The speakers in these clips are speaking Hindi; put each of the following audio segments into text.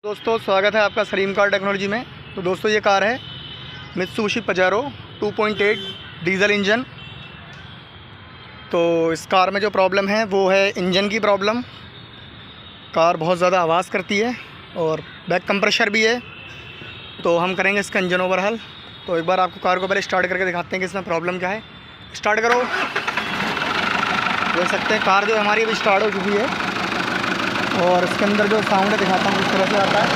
दोस्तों स्वागत है आपका सलीम कार टेक्नोलॉजी में। तो दोस्तों ये कार है मित्सुबिशी पजेरो 2.8 डीजल इंजन। तो इस कार में जो प्रॉब्लम है वो है इंजन की प्रॉब्लम। कार बहुत ज़्यादा आवाज़ करती है और बैक कंप्रेशर भी है। तो हम करेंगे इसका इंजन ओवरहाल। तो एक बार आपको कार को पहले स्टार्ट करके दिखाते हैं कि इसमें प्रॉब्लम क्या है। स्टार्ट करो। देख सकते हैं कार जो हमारी अभी स्टार्ट हो चुकी है और इसके अंदर जो साउंड है दिखाता हूँ किस तरह से आता है।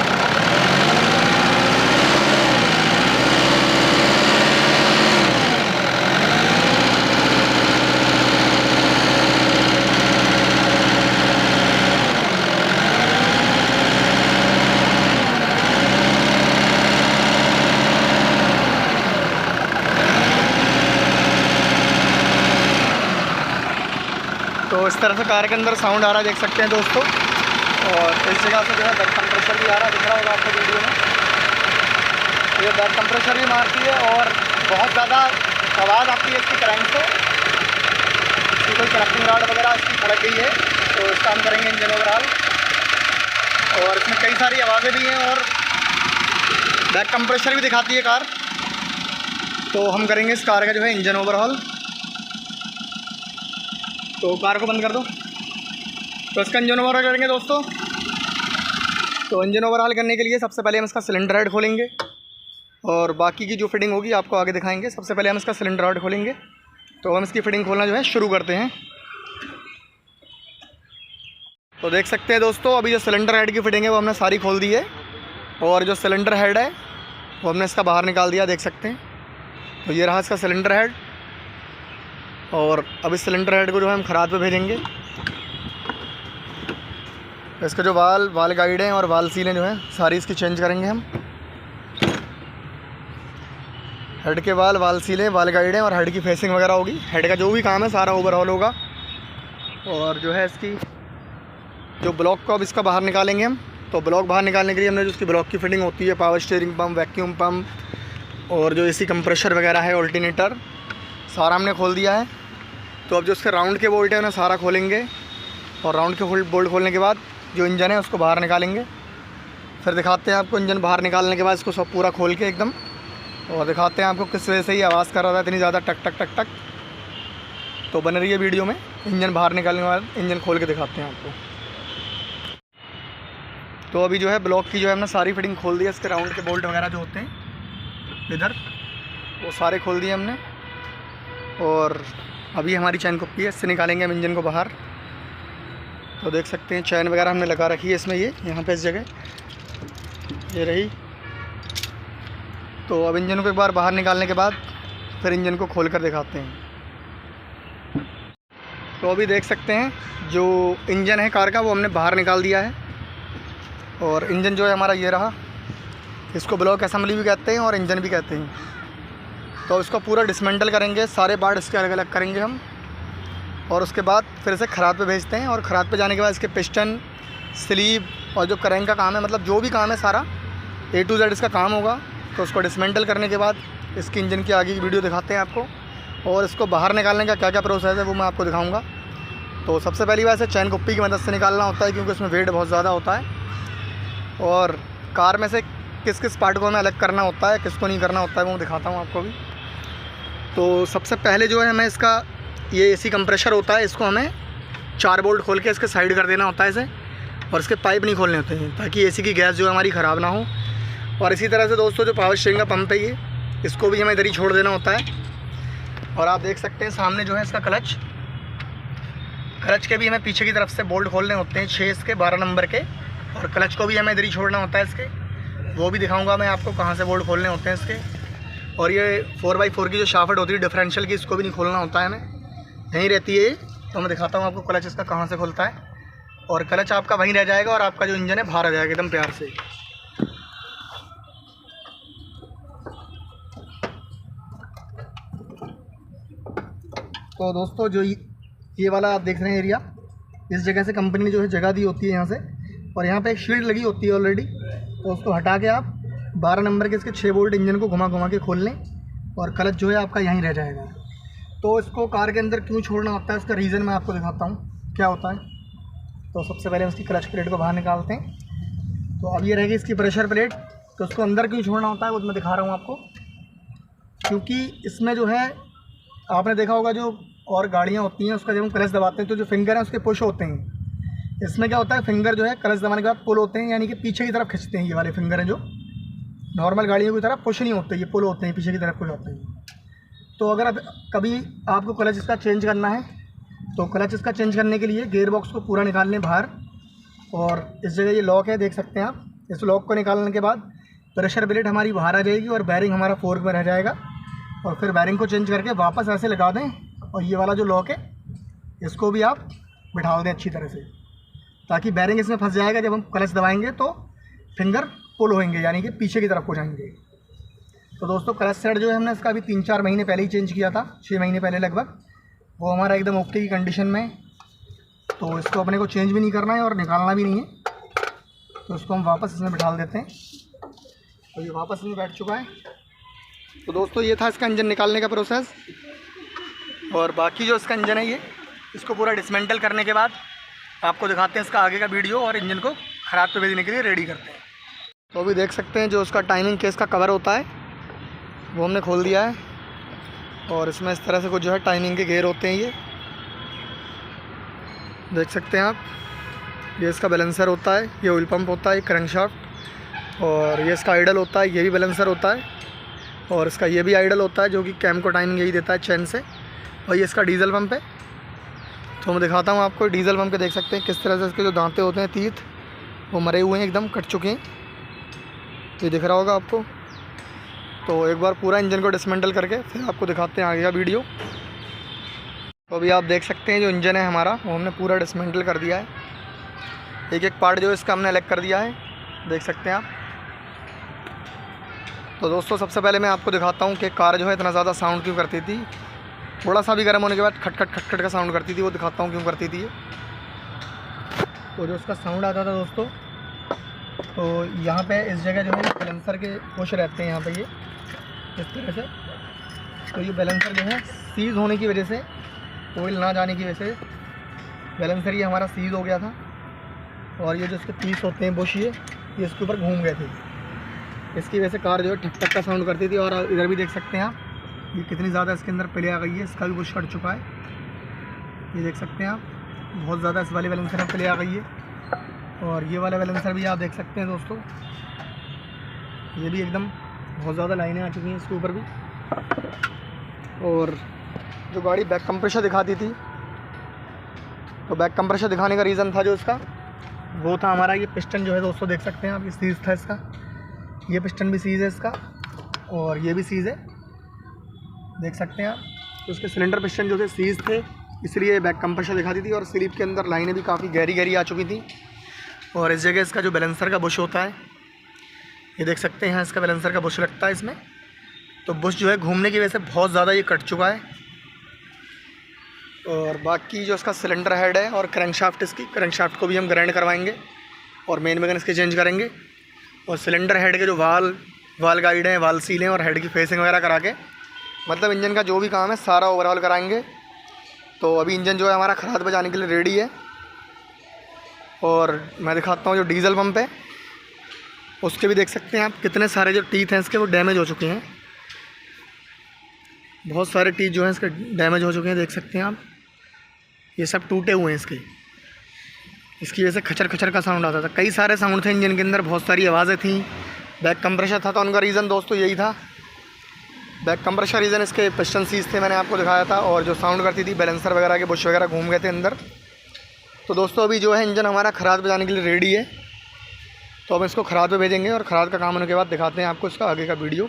तो इस तरह से कार के अंदर साउंड आ रहा है, देख सकते हैं दोस्तों। और इस जगह से जो है बैक कंप्रेशर भी आ रहा है, दिख रहा होगा आपको वीडियो में। ये बैक कंप्रेशर भी मारती है और बहुत ज़्यादा आवाज़ आती है इसकी क्रैंक से। इसकी कोई क्रैकिंग रॉड वगैरह इसकी खड़क गई है तो इसका हम करेंगे इंजन ओवरहाल। और इसमें कई सारी आवाज़ें भी हैं और बैक कंप्रेशर भी दिखाती है कार। तो हम करेंगे इस कार का जो है इंजन ओवरहाल। तो कार को बंद कर दो। तो इसका इंजन ओवरहाल करेंगे दोस्तों। तो इंजन ओवरहाल करने के लिए सबसे पहले हम इसका सिलेंडर हेड खोलेंगे और बाकी की जो फिटिंग होगी आपको आगे दिखाएंगे। सबसे पहले हम इसका सिलेंडर हेड खोलेंगे। तो हम इसकी फिटिंग खोलना जो है शुरू करते हैं। तो देख सकते हैं दोस्तों अभी जो सिलेंडर हेड की फिटिंग है वो हमने सारी खोल दी है और जो सिलेंडर हेड है वो हमने इसका बाहर निकाल दिया, देख सकते हैं। तो ये रहा इसका सिलेंडर हेड और अब इस सिलेंडर हेड को जो है हम खराद पे भेजेंगे। इसका जो वाल गाइड हैं और वाल सीलें जो हैं सारी इसकी चेंज करेंगे हम। हेड के वाल सीलें, वाल गाइड हैं और हेड की फेसिंग वगैरह होगी। हेड का जो भी काम है सारा ओवरऑल होगा। और जो है इसकी जो ब्लॉक को अब इसका बाहर निकालेंगे हम। तो ब्लॉक बाहर निकालने के लिए हमने जो उसकी ब्लॉक की फिटिंग होती है, power steering pump, vacuum pump और जो एसी कंप्रेशर वगैरह है, ऑल्टरनेटर, सारा हमने खोल दिया है। तो अब जो उसके राउंड के बोल्ट है उन्हें सारा खोलेंगे और राउंड के बोल्ट खोलने के बाद जो इंजन है उसको बाहर निकालेंगे। फिर दिखाते हैं आपको इंजन बाहर निकालने के बाद इसको सब पूरा खोल के एकदम, और दिखाते हैं आपको किस वजह से ही आवाज़ कर रहा था इतनी ज़्यादा टक टक टक टक। तो बन रही है वीडियो में। इंजन बाहर निकालने के बाद इंजन खोल के दिखाते हैं आपको। तो अभी जो है ब्लॉक की जो है हमने सारी फिटिंग खोल दी है। इसके राउंड के बोल्ट वगैरह जो होते हैं इधर वो सारे खोल दिए हमने। और अभी हमारी चैन कुप्पी है, इससे निकालेंगे हम इंजन को बाहर। तो देख सकते हैं चैन वगैरह हमने लगा रखी है इसमें, ये यहाँ पे इस जगह ये रही। तो अब इंजन को एक बार बाहर निकालने के बाद फिर इंजन को खोल कर दिखाते हैं। तो अभी देख सकते हैं जो इंजन है कार का वो हमने बाहर निकाल दिया है। और इंजन जो है हमारा ये रहा। इसको ब्लॉक असेंबली भी कहते हैं और इंजन भी कहते हैं। तो इसको पूरा डिसमेंटल करेंगे, सारे पार्ट इसके अलग अलग करेंगे हम और उसके बाद फिर इसे खराद पे भेजते हैं। और खराद पे जाने के बाद इसके पिस्टन, स्लीव और जो क्रैंक का काम है, मतलब जो भी काम है सारा A to Z इसका काम होगा। तो उसको डिसमेंटल करने के बाद इसकी इंजन की आगे की वीडियो दिखाते हैं आपको। और इसको बाहर निकालने का क्या क्या प्रोसेस है वो मैं आपको दिखाऊँगा। तो सबसे पहली बात से चैन कुप्पी की मदद से निकालना होता है क्योंकि उसमें वेट बहुत ज़्यादा होता है। और कार में से किस किस पार्ट को हमें अलग करना होता है, किसको नहीं करना होता है वो दिखाता हूँ आपको भी। तो सबसे पहले जो है हमें इसका ये एसी कंप्रेशर होता है, इसको हमें 4 बोल्ट खोल के इसके साइड कर देना होता है इसे। और इसके पाइप नहीं खोलने होते हैं ताकि एसी की गैस जो है हमारी ख़राब ना हो। और इसी तरह से दोस्तों जो पावर स्टीयरिंग का पंप है ये, इसको भी हमें इधर ही छोड़ देना होता है। और आप देख सकते हैं सामने जो है इसका क्लच के भी हमें पीछे की तरफ से बोल्ट खोलने होते हैं 6 इसके 12 नंबर के। और क्लच को भी हमें इधर ही छोड़ना होता है इसके, वो भी दिखाऊँगा मैं आपको कहाँ से बोल्ट खोलने होते हैं इसके। और ये 4x4 की जो शाफ्ट होती है डिफरेंशियल की, इसको भी नहीं खोलना होता है हमें, यहीं रहती है। तो मैं दिखाता हूँ आपको क्लच इसका कहाँ से खुलता है। और क्लच आपका वहीं रह जाएगा और आपका जो इंजन है बाहर आ जाएगा एकदम प्यार से। तो दोस्तों जो ये वाला आप देख रहे हैं एरिया, इस जगह से कंपनी ने जो है जगह दी होती है यहाँ से। और यहाँ पे एक शील्ड लगी होती है ऑलरेडी। तो उसको हटा के आप 12 नंबर के इसके 6 बोल्ट इंजन को घुमा के खोल लें और क्लच जो है आपका यहीं रह जाएगा। तो इसको कार के अंदर क्यों छोड़ना होता है इसका रीज़न मैं आपको दिखाता हूँ क्या होता है। तो सबसे पहले उसकी क्लच प्लेट को बाहर निकालते हैं। तो अब ये रहेगी इसकी प्रेशर प्लेट। तो उसको अंदर क्यों छोड़ना होता है वो मैं दिखा रहा हूँ आपको, क्योंकि इसमें जो है आपने देखा होगा जो और गाड़ियाँ होती हैं उसका जब हम क्लच दबाते हैं तो जो फिंगर हैं उसके पुश होते हैं। इसमें क्या होता है, फिंगर जो है क्लच दबाने के बाद पुल होते हैं, यानी कि पीछे की तरफ खींचते हैं। ये वाले फिंगर हैं जो नॉर्मल गाड़ियों की तरह पुश नहीं होते, ये पुल होते हैं, पीछे की तरफ पुश होते हैं। तो अगर अब कभी आपको क्लच इसका चेंज करना है तो क्लच इसका चेंज करने के लिए गियर बॉक्स को पूरा निकाल लें बाहर, और इस जगह ये लॉक है, देख सकते हैं आप। इस लॉक को निकालने के बाद प्रेशर प्लेट हमारी बाहर आ जाएगी और बैरिंग हमारा फोर्क में रह जाएगा। और फिर बैरिंग को चेंज करके वापस ऐसे लगा दें, और ये वाला जो लॉक है इसको भी आप बिठा दें अच्छी तरह से, ताकि बैरिंग इसमें फंस जाएगा। जब हम क्लच दबाएंगे तो फिंगर पुल होंगे, यानी कि पीछे की तरफ हो जाएंगे। तो दोस्तों क्लच सेट जो है हमने इसका अभी 3-4 महीने पहले ही चेंज किया था, 6 महीने पहले लगभग। वो हमारा एकदम ओके की कंडीशन में, तो इसको अपने को चेंज भी नहीं करना है और निकालना भी नहीं है। तो इसको हम वापस इसमें बिठा देते हैं। तो ये वापस इसमें बैठ चुका है। तो दोस्तों ये था इसका इंजन निकालने का प्रोसेस। और बाकी जो इसका इंजन है ये, इसको पूरा डिसमेंटल करने के बाद आपको दिखाते हैं इसका आगे का वीडियो, और इंजन को ख़राब पे भेजने के लिए रेडी करते हैं। तो अभी देख सकते हैं जो उसका टाइमिंग केस का कवर होता है वो हमने खोल दिया है, और इसमें इस तरह से कुछ जो है टाइमिंग के गेयर होते हैं। ये देख सकते हैं आप, ये इसका बैलेंसर होता है, ये ऑयल पंप होता है, क्रैंकशाफ्ट, और ये इसका आइडल होता है, ये भी बैलेंसर होता है, और इसका ये भी आइडल होता है जो कि कैम को टाइमिंग यही देता है चैन से। और ये इसका डीजल पंप है। तो मैं दिखाता हूँ आपको डीजल पंप के, देख सकते हैं किस तरह से इसके जो दांते होते हैं, तीत, वो मरे हुए हैं, एकदम कट चुके हैं। ये दिख रहा होगा आपको। तो एक बार पूरा इंजन को डिसमेंटल करके फिर आपको दिखाते हैं आगे का वीडियो। तो अभी आप देख सकते हैं जो इंजन है हमारा वो हमने पूरा डिसमेंटल कर दिया है। एक एक पार्ट जो इसका हमने अलग कर दिया है, देख सकते हैं आप। तो दोस्तों सबसे पहले मैं आपको दिखाता हूँ कि कार जो है इतना ज़्यादा साउंड क्यों करती थी। थोड़ा सा भी गर्म होने के बाद खटखट का साउंड करती थी, वो दिखाता हूँ क्यों करती थी ये। तो जो उसका साउंड आता था दोस्तों, तो यहाँ पे इस जगह जो है बैलेंसर के पुश रहते हैं यहाँ पे, ये इस तरह से। तो ये बैलेंसर जो है सीज़ होने की वजह से, ऑयल ना जाने की वजह से बैलेंसर ये हमारा सीज़ हो गया था, और ये जो इसके पीस होते हैं बुश, ये इसके ऊपर घूम गए थे। इसकी वजह से कार जो है ठक ठक का साउंड करती थी। और इधर भी देख सकते हैं आप, ये कितनी ज़्यादा इसके अंदर प्ले आ गई है, इसका भी बुश कट चुका है। ये देख सकते हैं आप, बहुत ज़्यादा इस वाले बैलेंसर में प्ले आ गई है। और ये वाला बैलेंसर भी आप देख सकते हैं दोस्तों, ये भी एकदम बहुत ज़्यादा लाइनें आ चुकी हैं इसके ऊपर भी। और जो गाड़ी बैक कंप्रेशर दिखाती थी, तो बैक कंप्रेशर दिखाने का रीज़न था जो इसका, वो था हमारा ये पिस्टन जो है दोस्तों, देख सकते हैं आप, ये सीज़ था इसका। ये पिस्टन भी सीज़ है इसका, और ये भी सीज़ है, देख सकते हैं आप। तो उसके सिलेंडर पिस्टन जो थे सीज़ थे, इसलिए बैक कंप्रेशर दिखाती थी। और स्लीप के अंदर लाइनें भी काफ़ी गहरी गहरी आ चुकी थी। और इस जगह इसका जो बैलेंसर का बुश होता है, ये देख सकते हैं, इसका बैलेंसर का बुश लगता है इसमें। तो बुश जो है घूमने की वजह से बहुत ज़्यादा ये कट चुका है। और बाकी जो इसका सिलेंडर हेड है और क्रैंकशाफ्ट, इसकी क्रैंकशाफ्ट को भी हम ग्राइंड करवाएंगे और मेन वैगन इसके चेंज करेंगे। और सिलेंडर हेड के जो वाल गाइड हैं, वाल सील हैं, और हेड की फेसिंग वगैरह करा के, मतलब इंजन का जो भी काम है सारा ओवरऑल कराएंगे। तो अभी इंजन जो है हमारा खराद बजाने के लिए रेडी है। और मैं दिखाता हूँ जो डीजल पंप है, उसके भी देख सकते हैं आप कितने सारे जो टीथ हैं इसके वो डैमेज हो चुके हैं। बहुत सारे टीथ जो हैं इसके डैमेज हो चुके हैं, देख सकते हैं आप, ये सब टूटे हुए हैं इसके। इसकी वजह से खचर खचर का साउंड आता था, कई सारे साउंड थे इंजन के अंदर, बहुत सारी आवाज़ें थी। बैक कंप्रेशर था, तो उनका रीज़न दोस्तों यही था, बैक कंप्रेशर रीज़न इसके पिस्टन सीज थे, मैंने आपको दिखाया था। और जो साउंड करती थी बैलेंसर वगैरह के बुश वगैरह घूम गए थे अंदर। तो दोस्तों अभी जो है इंजन हमारा खराद पे जाने के लिए रेडी है। तो अब इसको खराद पे भेजेंगे, और खराद का काम होने के बाद दिखाते हैं आपको इसका आगे का वीडियो।